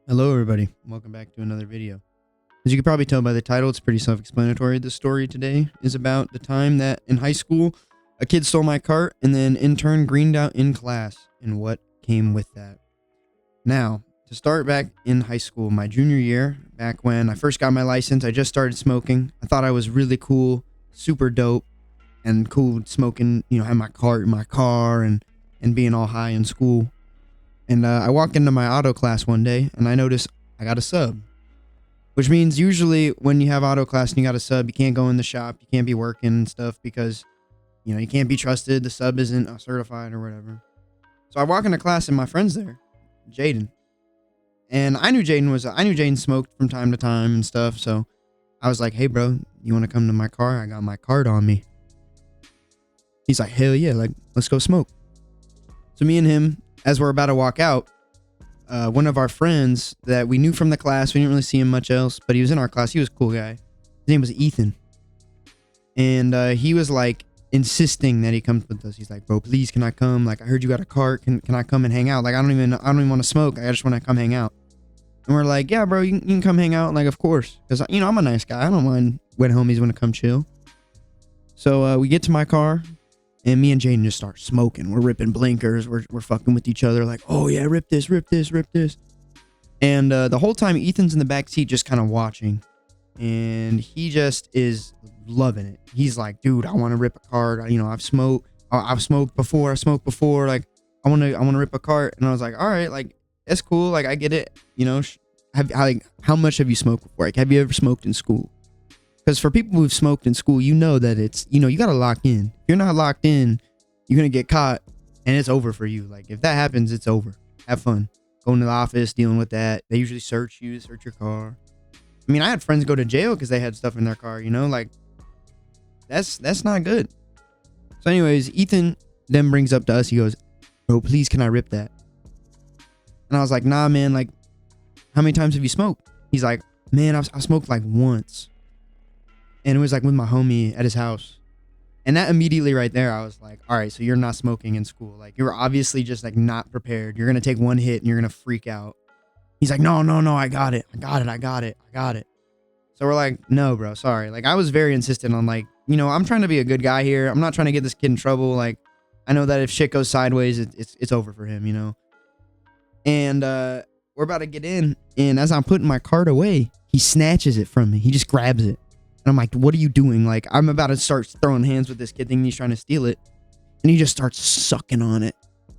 Hello everybody, welcome back to another video. As you can probably tell by the title, it's pretty self-explanatory. The story today is about the time that in high school, a kid stole my cart and then in turn greened out in class and what came with that. Now, to start back in high school, my junior year, back when I first got my license, I just started smoking. I thought I was really cool, super dope, and cool smoking, had my cart in my car and being all high in school. And I walk into my auto class one day and I notice I got a sub, which means usually when you have auto class and you got a sub, you can't go in the shop, you can't be working and stuff because, you can't be trusted. The sub isn't certified or whatever. So I walk into class and my friend's there, Jaden. And I knew Jaden smoked from time to time and stuff. So I was like, hey bro, you want to come to my car? I got my card on me. He's like, hell yeah, let's go smoke. So me and him, as we're about to walk out, one of our friends that we knew from the class, we didn't really see him much else, but he was in our class. He was a cool guy. His name was Ethan. And he was insisting that he comes with us. He's like, bro, please, can I come? I heard you got a cart. Can I come and hang out? I don't even want to smoke. I just want to come hang out. And we're like, yeah, bro, you can come hang out. Of course. Because, I'm a nice guy. I don't mind when homies want to come chill. So we get to my car. And me and Jaden just start smoking. We're ripping blinkers. We're fucking with each other. Oh, yeah, rip this, rip this, rip this. And the whole time, Ethan's in the back seat just kind of watching. And he just is loving it. He's like, dude, I want to rip a cart. I've smoked before. I want to rip a cart. And I was like, all right, that's cool. I get it. How much have you smoked before? Have you ever smoked in school? Because for people who've smoked in school, that it's, you got to lock in. If you're not locked in, you're going to get caught and it's over for you. If that happens, it's over. Have fun. Going to the office, dealing with that. They usually search you, search your car. I had friends go to jail because they had stuff in their car, that's not good. So anyways, Ethan then brings up to us, he goes, bro, please, can I rip that? And I was like, nah, man, how many times have you smoked? He's like, man, I've smoked once. And it was with my homie at his house. And that immediately right there, I was like, all right, so you're not smoking in school. You were obviously just not prepared. You're going to take one hit and you're going to freak out. He's like, no, I got it. So we're like, no, bro, sorry. I was very insistent on I'm trying to be a good guy here. I'm not trying to get this kid in trouble. I know that if shit goes sideways, it's over for him, And we're about to get in. And as I'm putting my card away, he snatches it from me. He just grabs it. And I'm like, what are you doing? I'm about to start throwing hands with this kid thinking he's trying to steal it. And he just starts sucking on it.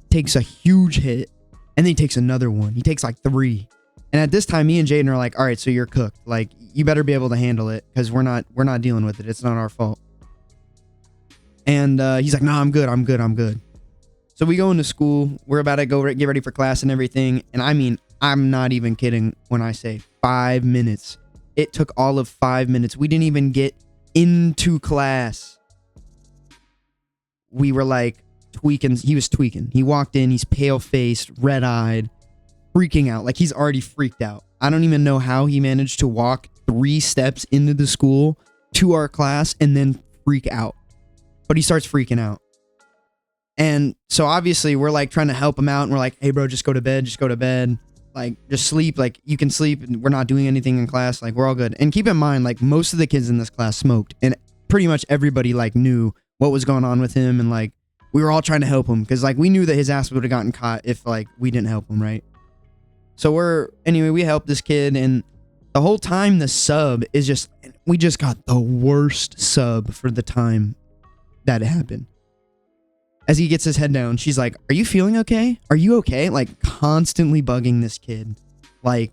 Takes a huge hit. And then he takes another one. He takes 3. And at this time, me and Jaden are like, all right, so you're cooked. You better be able to handle it because we're not dealing with it. It's not our fault. And he's like, no, I'm good. So we go into school. We're about to get ready for class and everything. And I'm not even kidding when I say 5 minutes. It took all of 5 minutes. We didn't even get into class. We were tweaking. He was tweaking. He walked in. He's pale-faced, red-eyed, freaking out. He's already freaked out. I don't even know how he managed to walk 3 steps into the school to our class and then freak out. But he starts freaking out. And so obviously we're trying to help him out. And we're like, hey, bro, just go to bed. Just sleep. You can sleep. And we're not doing anything in class. We're all good. And keep in mind, most of the kids in this class smoked. And pretty much everybody, knew what was going on with him. And, we were all trying to help him. Because, we knew that his ass would have gotten caught if, we didn't help him, right? So we helped this kid. And the whole time, the sub is we just got the worst sub for the time that it happened. As he gets his head down, she's like, are you feeling okay? Are you okay? Constantly bugging this kid. Are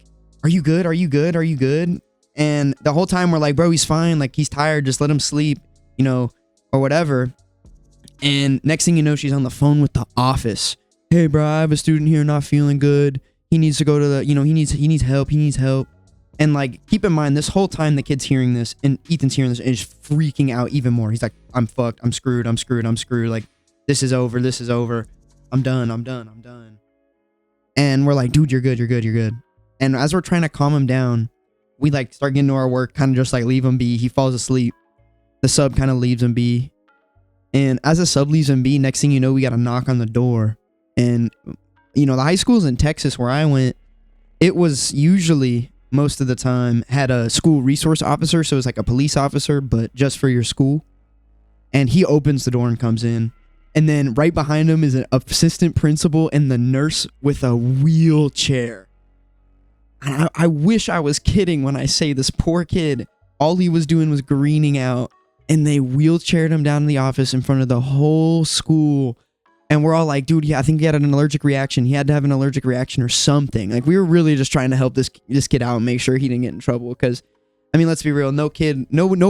you good? Are you good? Are you good? And the whole time we're like, bro, he's fine. He's tired. Just let him sleep, or whatever. And next thing you know, she's on the phone with the office. Hey, bro, I have a student here not feeling good. He needs to go to the, he needs help. And keep in mind, this whole time the kid's hearing this and Ethan's hearing this and is freaking out even more. He's like, I'm fucked. I'm screwed. This is over. I'm done. And we're like, dude, you're good. And as we're trying to calm him down, we start getting to our work, kind of just leave him be. He falls asleep. The sub kind of leaves him be. And as the sub leaves him be, next thing you know, we got a knock on the door. And, the high schools in Texas where I went, it was usually most of the time had a school resource officer, so it was like a police officer, but just for your school. And he opens the door and comes in. And then right behind him is an assistant principal and the nurse with a wheelchair. And I wish I was kidding when I say this poor kid, all he was doing was greening out, and they wheelchaired him down to the office in front of the whole school. And we're all like, dude, yeah, I think he had an allergic reaction. He had to have an allergic reaction or something. Like, we were really just trying to help this kid out and make sure he didn't get in trouble. Because, I mean, let's be real. No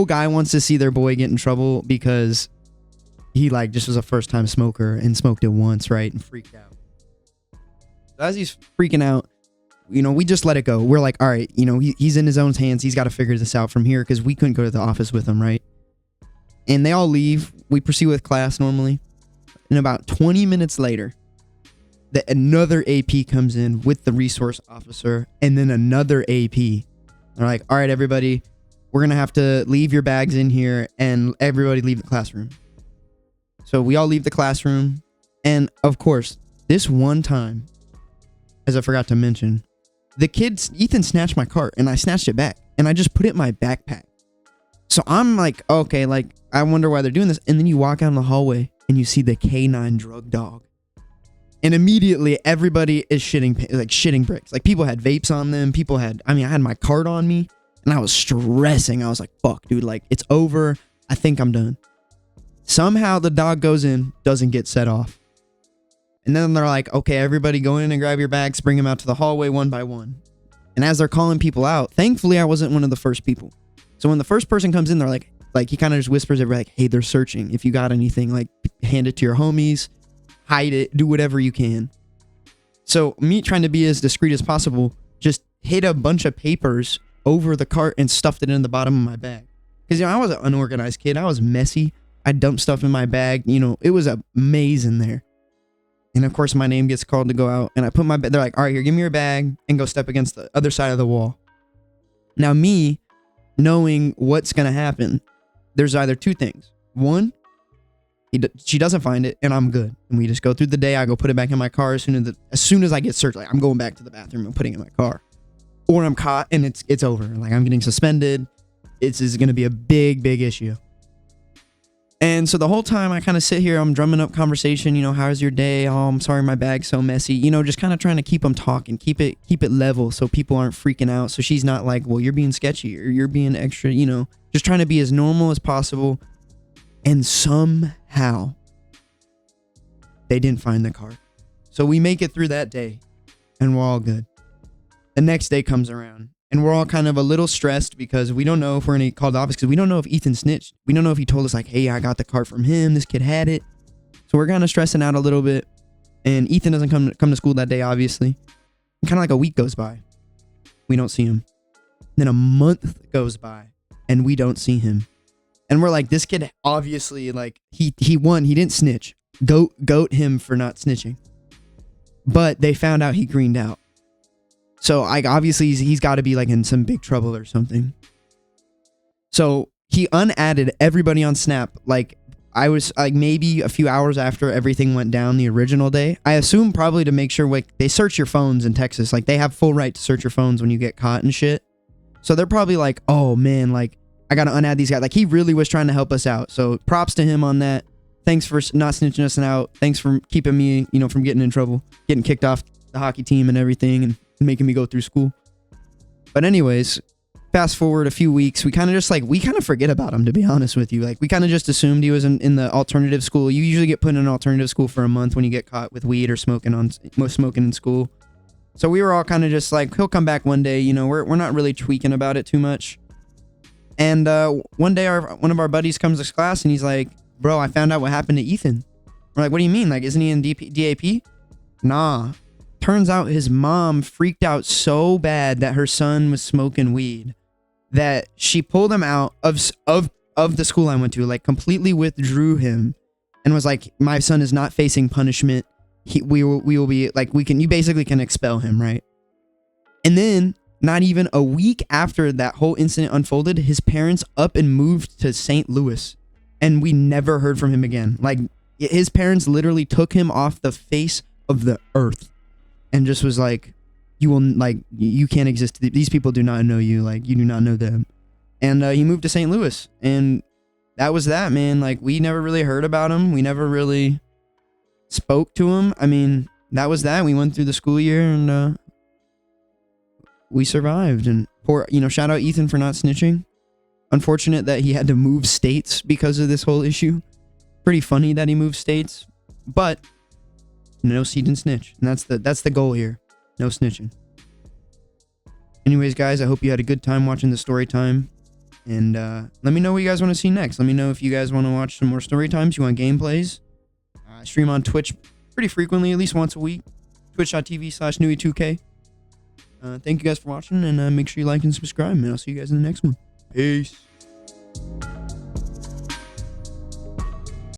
guy wants to see their boy get in trouble because he, like, just was a first-time smoker and smoked it once, right? And freaked out. So as he's freaking out, you know, we just let it go. We're like, all right, you know, he's in his own hands. He's got to figure this out from here because we couldn't go to the office with him, right? And they all leave. We proceed with class normally. And about 20 minutes later, another AP comes in with the resource officer and then another AP. They're like, all right, everybody, we're going to have to leave your bags in here and everybody leave the classroom. So we all leave the classroom. And of course, this one time, as I forgot to mention, Ethan snatched my cart and I snatched it back and I just put it in my backpack. So I'm like, okay, like, I wonder why they're doing this. And then you walk out in the hallway and you see the K9 drug dog. And immediately everybody is shitting bricks. Like, people had vapes on them. I had my cart on me and I was stressing. I was like, fuck, dude, like, it's over. I think I'm done. Somehow the dog goes in, doesn't get set off. And then they're like, okay, everybody go in and grab your bags, bring them out to the hallway one by one. And as they're calling people out, thankfully I wasn't one of the first people. So when the first person comes in, they're like he kind of just whispers everybody, like, hey, they're searching. If you got anything, like, hand it to your homies, hide it, do whatever you can. So me trying to be as discreet as possible, just hid a bunch of papers over the cart and stuffed it in the bottom of my bag. Because, you know, I was an unorganized kid. I was messy. I dumped stuff in my bag. You know, it was a maze in there. And of course, my name gets called to go out. And I put they're like, all right, here, give me your bag and go step against the other side of the wall. Now, me knowing what's going to happen, there's either two things. One, she doesn't find it and I'm good. And we just go through the day. I go put it back in my car as soon as I get searched. Like, I'm going back to the bathroom and putting it in my car. Or I'm caught and it's over. Like, I'm getting suspended. It's going to be a big, big issue. And so the whole time I kind of sit here, I'm drumming up conversation, you know, how's your day? Oh, I'm sorry, my bag's so messy. You know, just kind of trying to keep them talking, keep it level so people aren't freaking out. So she's not like, well, you're being sketchy or you're being extra, you know, just trying to be as normal as possible. And somehow they didn't find the cart. So we make it through that day and we're all good. The next day comes around. And we're all kind of a little stressed because we don't know if we're going to get called to office because we don't know if Ethan snitched. We don't know if he told us, like, hey, I got the cart from him. This kid had it. So we're kind of stressing out a little bit. And Ethan doesn't come to school that day, obviously. And kind of like a week goes by. We don't see him. Then a month goes by and we don't see him. And we're like, this kid obviously, like, he won. He didn't snitch. Goat him for not snitching. But they found out he greened out. So, like, obviously he's got to be, like, in some big trouble or something. So he unadded everybody on Snap. Like, I was like maybe a few hours after everything went down the original day. I assume probably to make sure, like, they search your phones in Texas. Like, they have full right to search your phones when you get caught and shit. So they're probably like, oh man, like, I gotta unadd these guys. Like, he really was trying to help us out. So props to him on that. Thanks for not snitching us out. Thanks for keeping me, you know, from getting in trouble, getting kicked off the hockey team and everything, and making me go through school. But anyways, fast forward a few weeks, we kind of forget about him, to be honest with you. Like, we kind of just assumed he was in the alternative school. You usually get put in an alternative school for a month when you get caught with weed or smoking in school. So we were all kind of just like, he'll come back one day, you know, we're not really tweaking about it too much. And one day one of our buddies comes to class and he's like, bro, I found out what happened to Ethan. We're like, what do you mean? Like, isn't he in DAP? Nah. Turns out his mom freaked out so bad that her son was smoking weed that she pulled him out of the school I went to, like, completely withdrew him and was like, my son is not facing punishment. We will be like, you basically can expel him, right? And then not even a week after that whole incident unfolded, his parents up and moved to St. Louis and we never heard from him again. Like, his parents literally took him off the face of the earth. And just was like, you will, like, you can't exist. These people do not know you. Like, you do not know them. And he moved to St. Louis, and that was that, man. Like, we never really heard about him. We never really spoke to him. I mean, that was that. We went through the school year, and we survived. And poor, shout out Ethan for not snitching. Unfortunate that he had to move states because of this whole issue. Pretty funny that he moved states, but no, he didn't snitch, and that's the goal here. No snitching. Anyways, guys, I hope you had a good time watching the story time. And let me know what you guys want to see next. Let me know if you guys want to watch some more story times. You want gameplays. I stream on Twitch pretty frequently, at least once a week. Twitch.tv/Newey2K. Thank you guys for watching, and make sure you like and subscribe, and I'll see you guys in the next one. Peace.